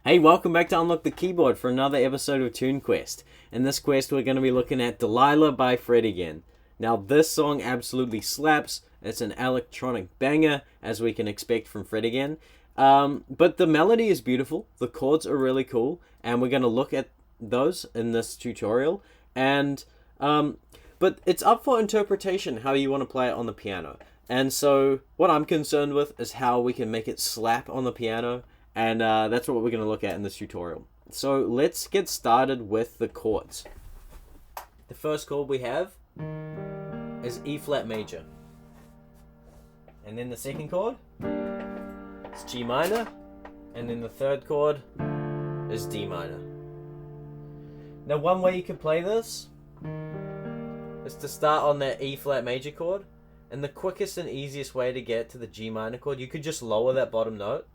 Hey, welcome back to Unlock the Keyboard for another episode of Tune Quest. In this quest, we're going to be looking at Delilah by Fred again. Now, this song absolutely slaps. It's an electronic banger, as we can expect from Fred again. But the melody is beautiful. The chords are really cool, and we're going to look at those in this tutorial. But it's up for interpretation how you want to play it on the piano. And so, what I'm concerned with is how we can make it slap on the piano. And that's what we're going to look at in this tutorial. So let's get started with the chords. The first chord we have is E flat major. And then the second chord is G minor. And then the third chord is D minor. Now one way you can play this is to start on that E flat major chord. And the quickest and easiest way to get to the G minor chord, you could just lower that bottom note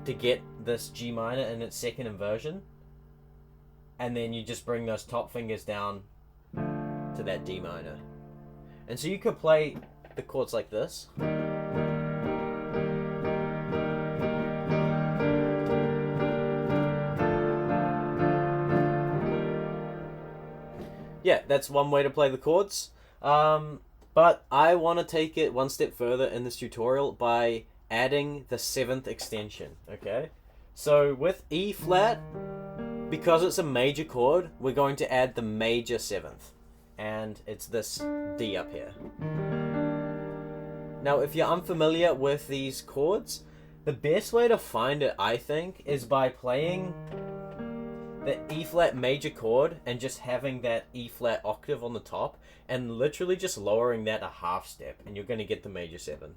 to get this G minor in its second inversion, and then you just bring those top fingers down to that D minor. And so you could play the chords like this. Yeah, that's one way to play the chords. But I want to take it one step further in this tutorial by adding the 7th extension, okay? So with E flat, because it's a major chord, we're going to add the major 7th. And it's this D up here. Now, if you're unfamiliar with these chords, the best way to find it, I think, is by playing the E flat major chord and just having that E flat octave on the top and literally just lowering that a half step, and you're going to get the major 7.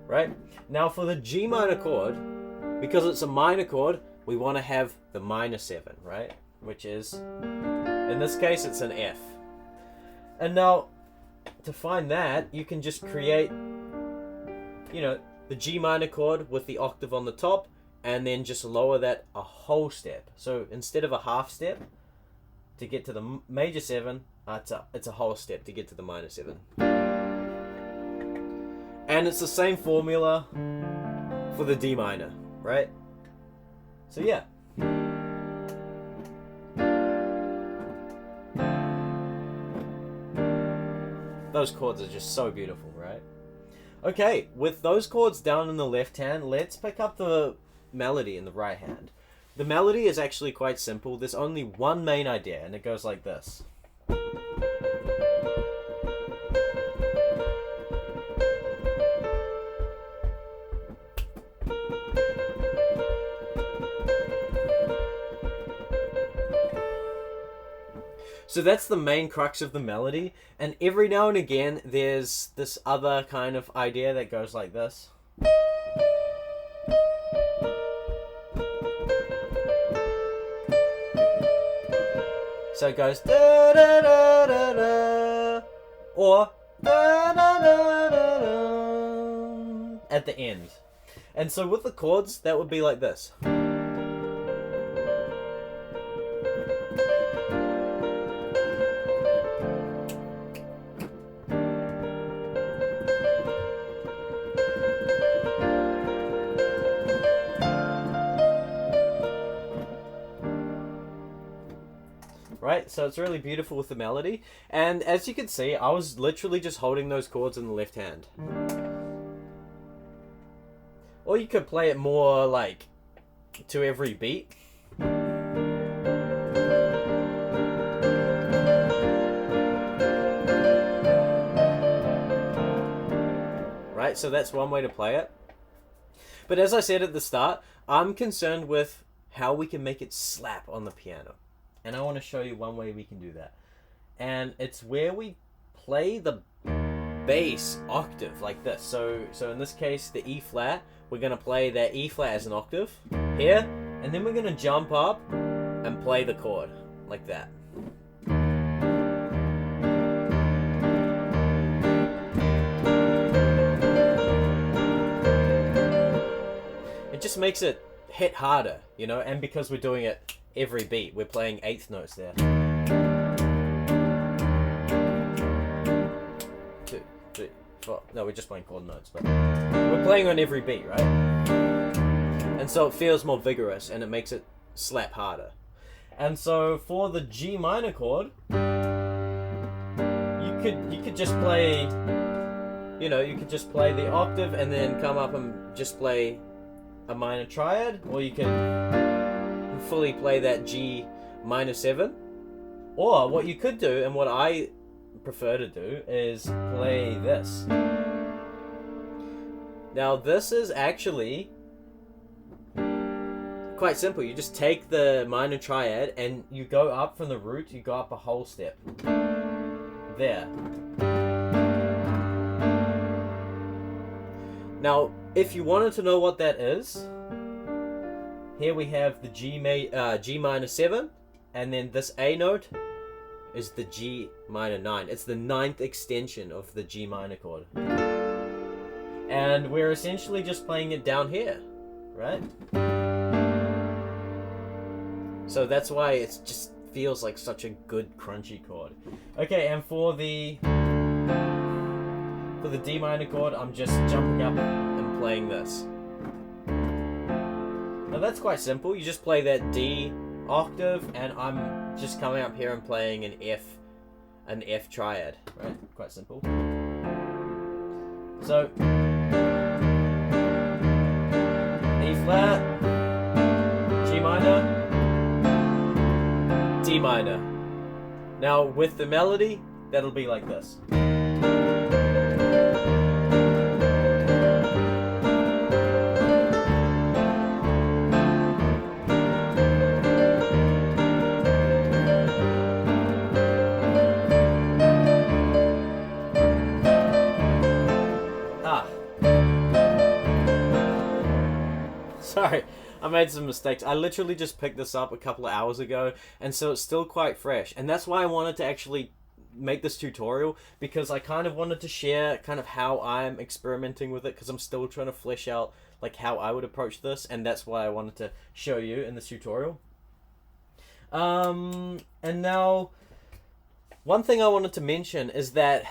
Right? Now for the G minor chord, because it's a minor chord, we want to have the minor 7, right? Which is, in this case, it's an F. And now, to find that, you can just create, the G minor chord with the octave on the top, and then just lower that a whole step. So instead of a half step to get to the major 7, it's a whole step to get to the minor 7. And it's the same formula for the D minor, right? So yeah. Those chords are just so beautiful, right? Okay, with those chords down in the left hand, let's pick up the melody in the right hand. The melody is actually quite simple. There's only one main idea, and it goes like this. So that's the main crux of the melody, and every now and again there's this other kind of idea that goes like this. So it goes da da da da da, or da da da da da at the end. And so with the chords, that would be like this. Right, so it's really beautiful with the melody, and as you can see, I was literally just holding those chords in the left hand. Or you could play it more like to every beat. Right, so that's one way to play it. But as I said at the start, I'm concerned with how we can make it slap on the piano. And I want to show you one way we can do that. And it's where we play the bass octave like this. So in this case, the E flat, we're going to play that E flat as an octave here. And then we're going to jump up and play the chord like that. It just makes it hit harder, and because we're doing it every beat, we're playing eighth notes there. 2, 3, well, no, we're just playing chord notes, but we're playing on every beat, right? And so it feels more vigorous and it makes it slap harder. And so for the G minor chord, you could just play, you know, you could just play the octave and then come up and just play a minor triad, or you can fully play that G minor 7. Or what you could do, and what I prefer to do, is play this. Now this is actually quite simple. You just take the minor triad and you go up from the root, you go up a whole step. There. Now, if you wanted to know what that is, here we have the G minor 7, and then this A note is the G minor 9. It's the 9th extension of the G minor chord. And we're essentially just playing it down here, right? So that's why it just feels like such a good crunchy chord. Okay, and for the D minor chord, I'm just jumping up and playing this. Now that's quite simple. You just play that D octave, and I'm just coming up here and playing an F triad, right? Quite simple. So E flat, G minor, D minor. Now with the melody, that'll be like this. Sorry, I made some mistakes. I literally just picked this up a couple of hours ago, and so it's still quite fresh. And that's why I wanted to actually make this tutorial, because I kind of wanted to share kind of how I'm experimenting with it, because I'm still trying to flesh out like how I would approach this, and that's why I wanted to show you in this tutorial. And now, one thing I wanted to mention is that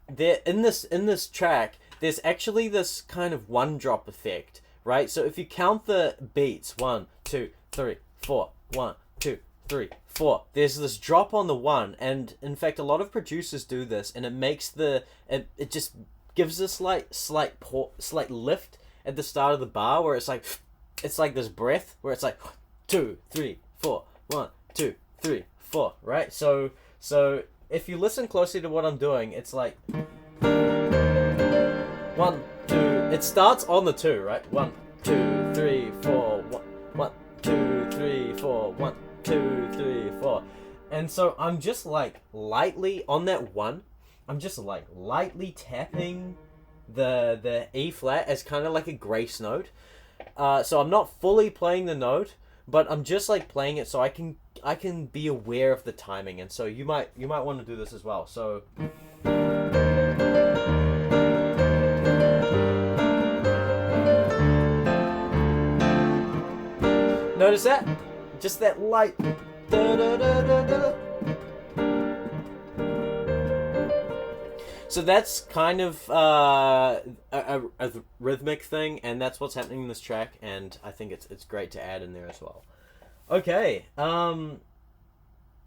in this track, there's actually this kind of one drop effect. Right, so if you count the beats, 1, 2, 3, 4, 1, 2, 3, 4, there's this drop on the 1, and in fact a lot of producers do this, and it makes it just gives this like slight lift at the start of the bar, where it's like this breath where it's like 2, 3, 4, 1, 2, 3, 4, right? So if you listen closely to what I'm doing, it's like 1, 2. It starts on the 2, right? 1, 2, 3, 4, 1, 2, 3, 4, 1, 2, 3, 4. And so I'm just like lightly on that 1. I'm just like lightly tapping the E flat as kind of like a grace note. So I'm not fully playing the note, but I'm just like playing it so I can be aware of the timing. And so you might want to do this as well. So notice that? Just that light. So that's kind of a rhythmic thing, and that's what's happening in this track, and I think it's great to add in there as well. Okay, now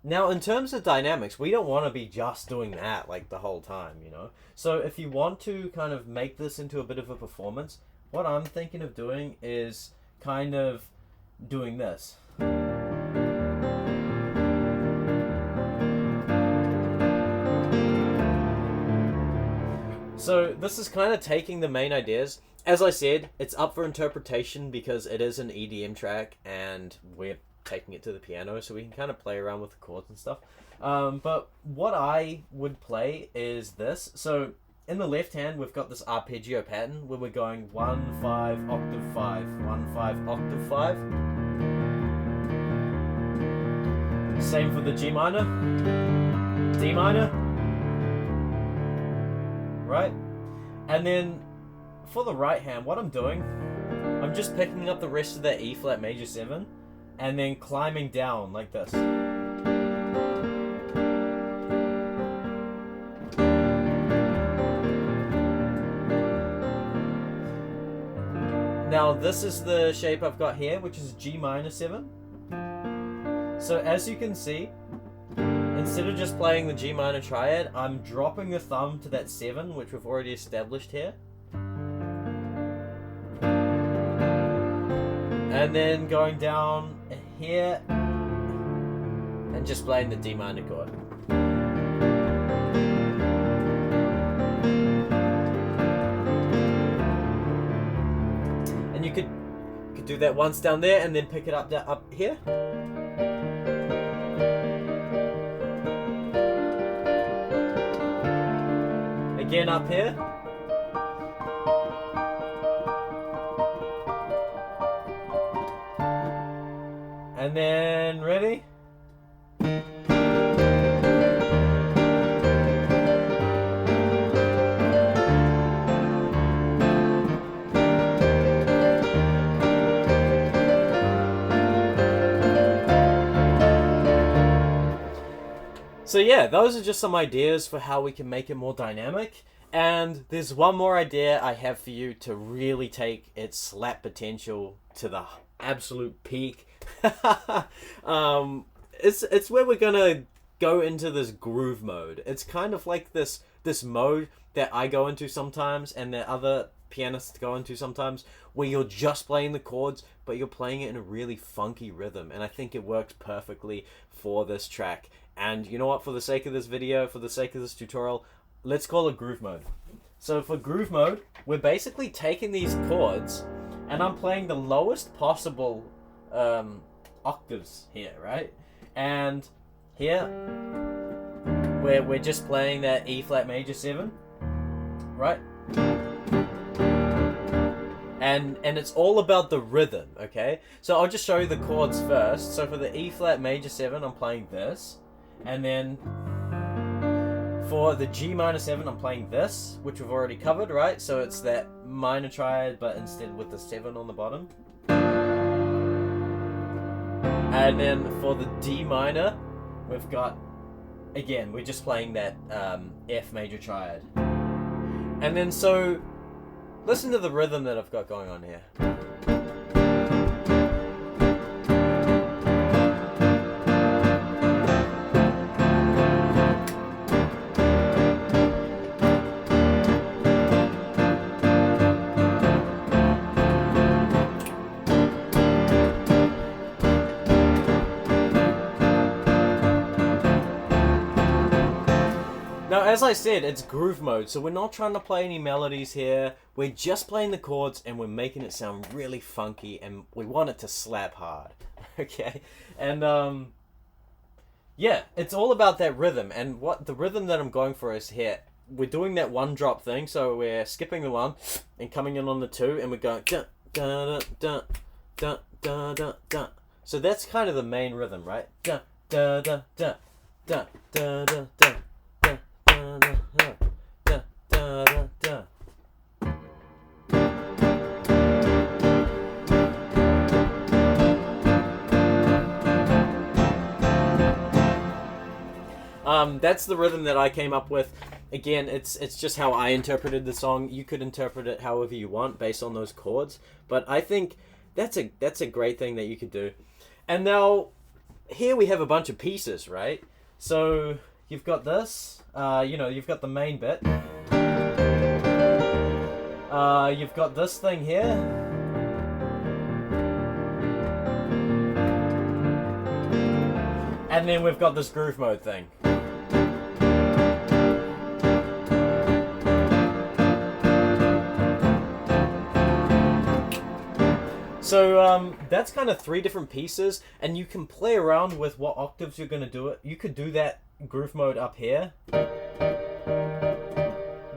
in terms of dynamics, we don't want to be just doing that like the whole time, you know? So if you want to kind of make this into a bit of a performance, what I'm thinking of doing is kind of doing this. So this is kind of taking the main ideas. As I said, it's up for interpretation because it is an EDM track and we're taking it to the piano, so we can kind of play around with the chords and stuff. But what I would play is this. So in the left hand, we've got this arpeggio pattern where we're going 1, 5, octave 5, 1, 5, octave 5. Same for the G minor, D minor, right? And then for the right hand, what I'm doing, I'm just picking up the rest of that E flat major 7 and then climbing down like this. Now this is the shape I've got here, which is G minor 7. So as you can see, instead of just playing the G minor triad, I'm dropping the thumb to that 7, which we've already established here. And then going down here and just playing the D minor chord. And you could do that once down there and then pick it up here. Again up here. And then, ready? So yeah, those are just some ideas for how we can make it more dynamic. And there's one more idea I have for you to really take its slap potential to the absolute peak. It's where we're gonna go into this groove mode. It's kind of like this mode that I go into sometimes and that other pianists go into sometimes, where you're just playing the chords but you're playing it in a really funky rhythm, and I think it works perfectly for this track. And you know what, for the sake of this video, for the sake of this tutorial, let's call it groove mode. So for groove mode, we're basically taking these chords and I'm playing the lowest possible octaves here, right? And here we're just playing that E flat major 7, right? And it's all about the rhythm, okay? So I'll just show you the chords first. So for the E flat major 7, I'm playing this, and then for the G minor 7, I'm playing this, which we've already covered, right? So it's that minor triad, but instead with the 7 on the bottom. And then for the D minor, we've got, again, we're just playing that F major triad. And then so, listen to the rhythm that I've got going on here. Now, as I said, it's groove mode, so we're not trying to play any melodies here. We're just playing the chords and we're making it sound really funky, and we want it to slap hard, okay? And, yeah, it's all about that rhythm, and what the rhythm that I'm going for is here. We're doing that one drop thing, so we're skipping the 1 and coming in on the 2, and we're going da da da da da da da. So that's kind of the main rhythm, right? Da da da da da da da da. That's the rhythm that I came up with. Again, it's just how I interpreted the song. You could interpret it however you want based on those chords, but I think that's a great thing that you could do. And now here we have a bunch of pieces, right? So you've got this, you've got the main bit. You've got this thing here. And then we've got this groove mode thing. So that's kind of 3 different pieces, and you can play around with what octaves you're going to do it. You could do that groove mode up here.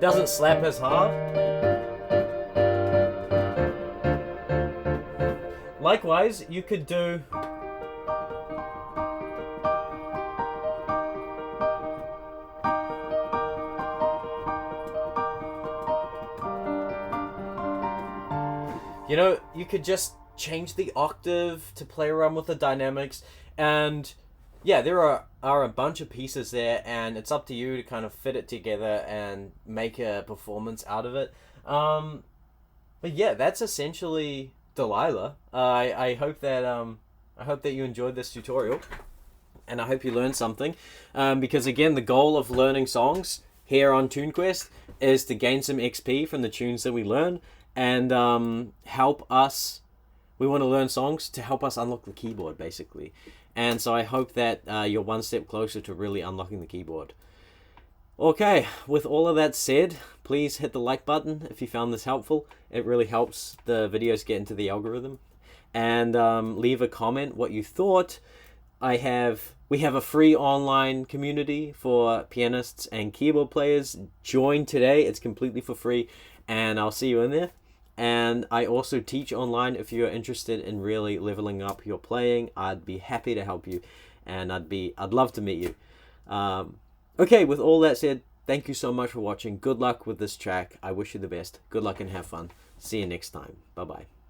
Doesn't slap as hard. Likewise, you could do you could just change the octave to play around with the dynamics, and yeah, there are a bunch of pieces there, and it's up to you to kind of fit it together and make a performance out of it. But yeah, that's essentially Delilah. I hope that you enjoyed this tutorial, and I hope you learned something. Because again, the goal of learning songs here on TuneQuest is to gain some XP from the tunes that we learn, and help us. We want to learn songs to help us unlock the keyboard, basically. And so I hope that you're one step closer to really unlocking the keyboard. Okay, with all of that said, please hit the like button if you found this helpful. It really helps the videos get into the algorithm. And leave a comment what you thought. We have a free online community for pianists and keyboard players. Join today. It's completely for free, and I'll see you in there. And I also teach online if you're interested in really leveling up your playing. I'd be happy to help you, and I'd love to meet you. Okay, with all that said, thank you so much for watching. Good luck with this track. I wish you the best. Good luck and have fun. See you next time. Bye-bye.